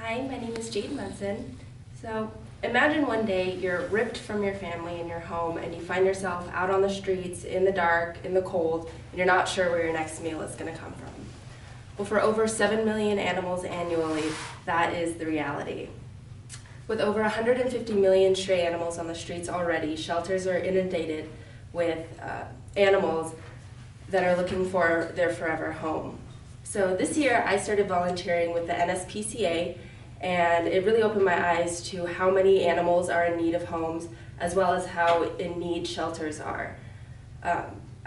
Hi, my name is Jade Munson. So imagine one day you're ripped from your family and your home and you find yourself out on the streets in the dark, in the cold, and you're not sure where your next meal is going to come from. Well, for over 7 million animals annually, that is the reality. With over 150 million stray animals on the streets already, shelters are inundated with animals that are looking for their forever home. So this year I started volunteering with the NSPCA, and it really opened my eyes to how many animals are in need of homes, as well as how in need shelters are.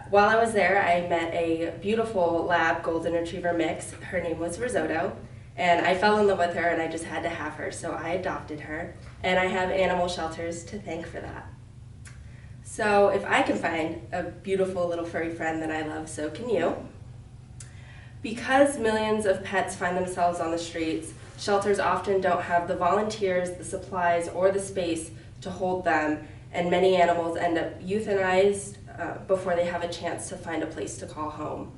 While I was there, I met a beautiful lab golden retriever mix. Her name was Risotto, and I fell in love with her and I just had to have her, so I adopted her, and I have animal shelters to thank for that. So if I can find a beautiful little furry friend that I love, so can you. Because millions of pets find themselves on the streets, shelters often don't have the volunteers, the supplies, or the space to hold them, and many animals end up euthanized before they have a chance to find a place to call home.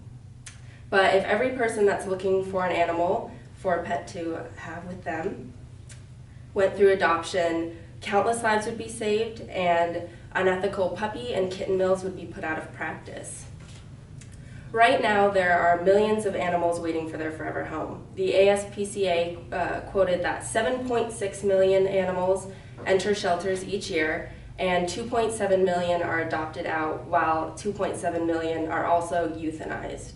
But if every person that's looking for an animal, for a pet to have with them, went through adoption, countless lives would be saved, and unethical puppy and kitten mills would be put out of practice. Right now, there are millions of animals waiting for their forever home. The ASPCA quoted that 7.6 million animals enter shelters each year, and 2.7 million are adopted out, while 2.7 million are also euthanized.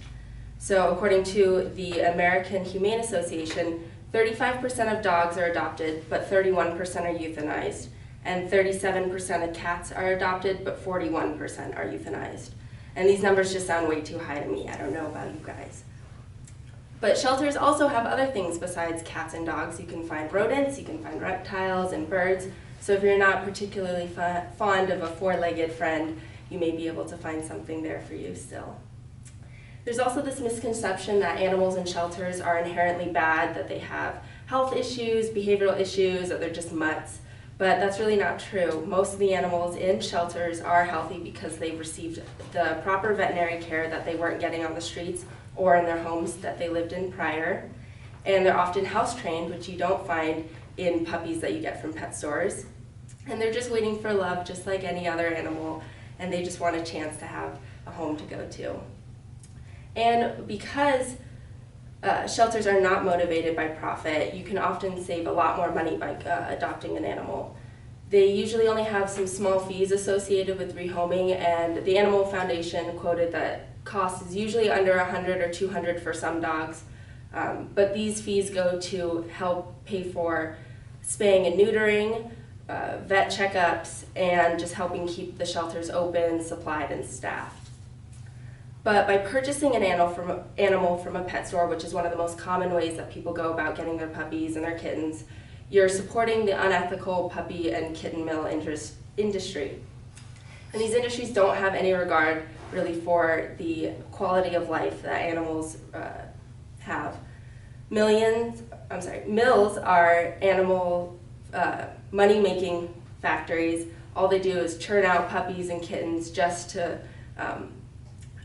So according to the American Humane Association, 35% of dogs are adopted, but 31% are euthanized, and 37% of cats are adopted, but 41% are euthanized. And these numbers just sound way too high to me. I don't know about you guys. But shelters also have other things besides cats and dogs. You can find rodents, you can find reptiles and birds. So if you're not particularly fond of a four-legged friend, you may be able to find something there for you still. There's also this misconception that animals in shelters are inherently bad, that they have health issues, behavioral issues, or they're just mutts. But that's really not true. Most of the animals in shelters are healthy because they've received the proper veterinary care that they weren't getting on the streets or in their homes that they lived in prior. And they're often house trained, which you don't find in puppies that you get from pet stores. And they're just waiting for love just like any other animal, and they just want a chance to have a home to go to. And because shelters are not motivated by profit, you can often save a lot more money by adopting an animal. They usually only have some small fees associated with rehoming, and the Animal Foundation quoted that cost is usually under $100 or $200 for some dogs, but these fees go to help pay for spaying and neutering, vet checkups, and just helping keep the shelters open, supplied, and staffed. But by purchasing an animal from a pet store, which is one of the most common ways that people go about getting their puppies and their kittens, you're supporting the unethical puppy and kitten mill industry. And these industries don't have any regard really for the quality of life that animals have. Mills are animal money-making factories. All they do is churn out puppies and kittens just to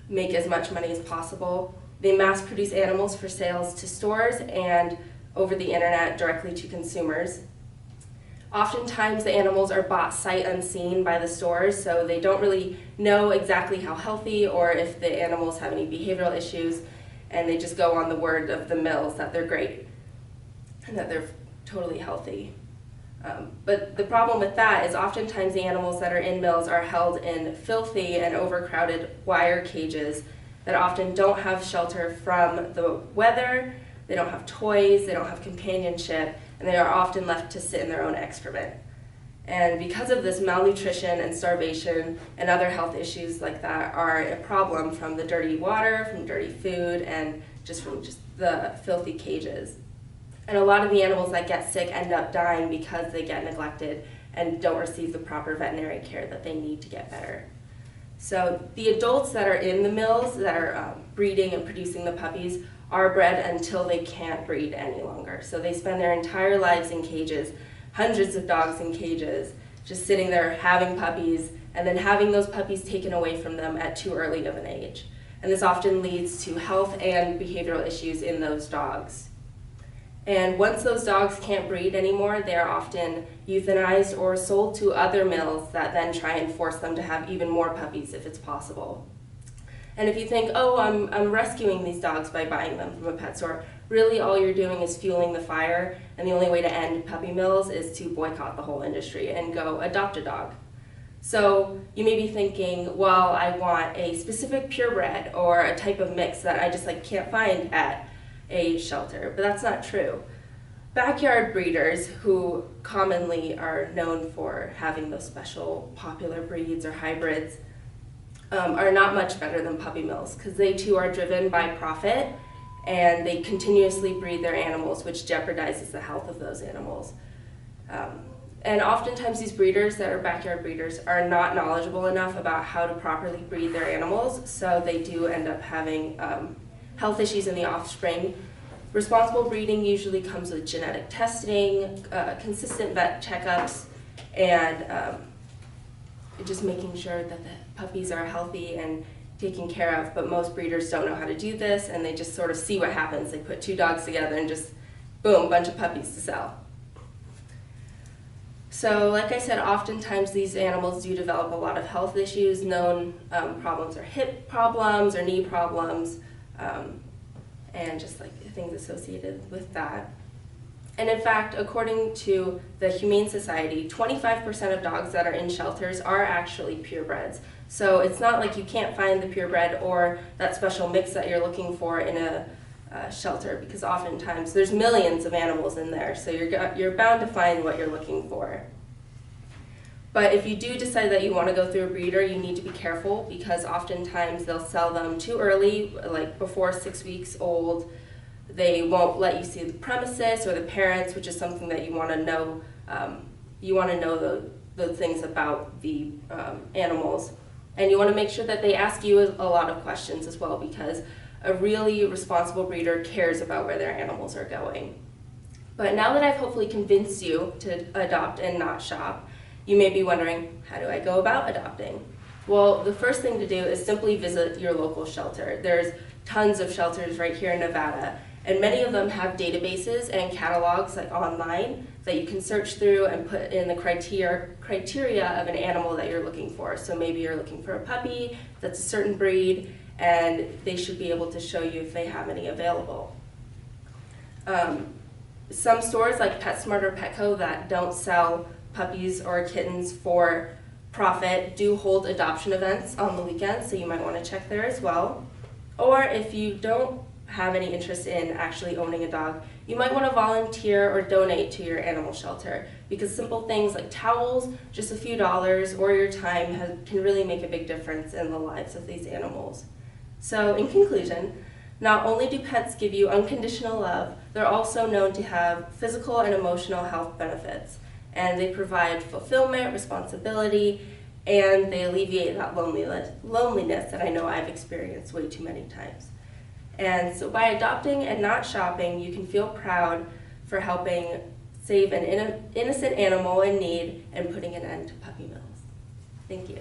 make as much money as possible. They mass produce animals for sales to stores and over the internet directly to consumers. Oftentimes the animals are bought sight unseen by the stores, so they don't really know exactly how healthy or if the animals have any behavioral issues, and they just go on the word of the mills that they're great and that they're totally healthy. But the problem with that is oftentimes the animals that are in mills are held in filthy and overcrowded wire cages that often don't have shelter from the weather, they don't have toys, they don't have companionship, and they are often left to sit in their own excrement. And because of this, malnutrition and starvation and other health issues like that are a problem from the dirty water, from dirty food, and from the filthy cages. And a lot of the animals that get sick end up dying because they get neglected and don't receive the proper veterinary care that they need to get better. So the adults that are in the mills that are breeding and producing the puppies are bred until they can't breed any longer. So they spend their entire lives in cages, hundreds of dogs in cages, just sitting there having puppies and then having those puppies taken away from them at too early of an age. And this often leads to health and behavioral issues in those dogs. And once those dogs can't breed anymore, they're often euthanized or sold to other mills that then try and force them to have even more puppies if it's possible. And if you think, oh, I'm rescuing these dogs by buying them from a pet store, really all you're doing is fueling the fire, and the only way to end puppy mills is to boycott the whole industry and go adopt a dog. So you may be thinking, well, I want a specific purebred or a type of mix that I just can't find at a shelter, but that's not true. Backyard breeders, who commonly are known for having those special popular breeds or hybrids, are not much better than puppy mills, because they too are driven by profit, and they continuously breed their animals, which jeopardizes the health of those animals. And oftentimes these breeders that are backyard breeders are not knowledgeable enough about how to properly breed their animals, so they do end up having health issues in the offspring. Responsible breeding usually comes with genetic testing, consistent vet checkups, and just making sure that the puppies are healthy and taken care of. But most breeders don't know how to do this, and they just sort of see what happens. They put two dogs together and just, boom, bunch of puppies to sell. So like I said, oftentimes these animals do develop a lot of health issues. Known problems are hip problems or knee problems, and just things associated with that. And in fact, according to the Humane Society, 25% of dogs that are in shelters are actually purebreds. So it's not like you can't find the purebred or that special mix that you're looking for in a shelter, because oftentimes there's millions of animals in there, so you're bound to find what you're looking for. But if you do decide that you want to go through a breeder, you need to be careful, because oftentimes they'll sell them too early, like before 6 weeks old. They won't let you see the premises or the parents, which is something that you want to know. You want to know the things about the animals. And you want to make sure that they ask you a lot of questions as well, because a really responsible breeder cares about where their animals are going. But now that I've hopefully convinced you to adopt and not shop, you may be wondering, how do I go about adopting? Well, the first thing to do is simply visit your local shelter. There's tons of shelters right here in Nevada, and many of them have databases and catalogs online that you can search through and put in the criteria of an animal that you're looking for. So maybe you're looking for a puppy that's a certain breed, and they should be able to show you if they have any available. Some stores like PetSmart or Petco that don't sell puppies or kittens for profit do hold adoption events on the weekends, so you might want to check there as well. Or if you don't have any interest in actually owning a dog, you might want to volunteer or donate to your animal shelter, because simple things like towels, just a few dollars, or your time can really make a big difference in the lives of these animals. So in conclusion, not only do pets give you unconditional love, they're also known to have physical and emotional health benefits, and they provide fulfillment, responsibility, and they alleviate that loneliness that I know I've experienced way too many times. And so by adopting and not shopping, you can feel proud for helping save an innocent animal in need and putting an end to puppy mills. Thank you.